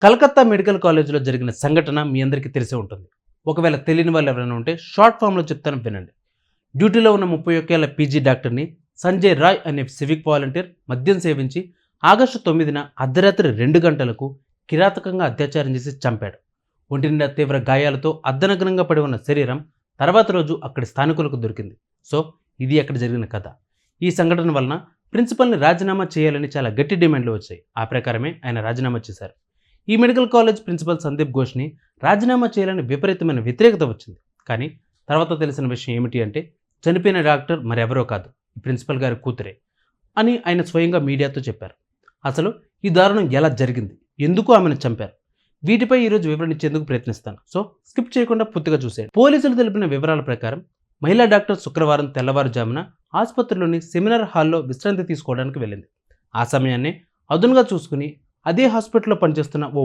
Calcutta medical కాలేజీలో జరిగిన సంఘటన మీ అందరికీ తెలిసే ఉంటుంది. ఒకవేళ తెలియని వాళ్ళు ఎవరైనా ఉంటే షార్ట్ ఫామ్లో చెప్తాను వినండి. డ్యూటీలో ఉన్న 31 ఏళ్ల పీజీ డాక్టర్ని సంజయ్ రాయ్ అనే సివిక్ వాలంటీర్ మద్యం సేవించి ఆగస్టు 9న అర్ధరాత్రి 2 గంటలకు కిరాతకంగా అత్యాచారం చేసి చంపాడు. ఒంటి నిండా తీవ్ర గాయాలతో అర్ధనగ్నంగా పడి ఉన్న శరీరం తర్వాత రోజు అక్కడి స్థానికులకు దొరికింది. సో ఇది అక్కడ జరిగిన కథ. ఈ సంఘటన వలన ప్రిన్సిపల్ని రాజీనామా చేయాలని చాలా గట్టి డిమాండ్లు వచ్చాయి. ఆ ప్రకారమే ఆయన రాజీనామా చేశారు. ఈ మెడికల్ కాలేజ్ ప్రిన్సిపల్ సందీప్ ఘోష్ని రాజీనామా చేయాలని విపరీతమైన వ్యతిరేకత వచ్చింది. కానీ తర్వాత తెలిసిన విషయం ఏమిటి అంటే చనిపోయిన డాక్టర్ మరెవరో కాదు, ఈ ప్రిన్సిపల్ గారి కూతురే అని ఆయన స్వయంగా మీడియాతో చెప్పారు. అసలు ఈ దారుణం ఎలా జరిగింది, ఎందుకు ఆమెను చంపారు, వీటిపై ఈరోజు వివరణ ఇచ్చేందుకు ప్రయత్నిస్తాను. సో స్కిప్ చేయకుండా పూర్తిగా చూసేయండి. పోలీసులు తెలిపిన వివరాల ప్రకారం మహిళా డాక్టర్ శుక్రవారం తెల్లవారుజామున ఆసుపత్రిలోని సెమినార్ హాల్లో విశ్రాంతి తీసుకోవడానికి వెళ్ళింది. ఆ సమయాన్నే అదునుగా చూసుకుని అదే హాస్పిటల్లో పనిచేస్తున్న ఓ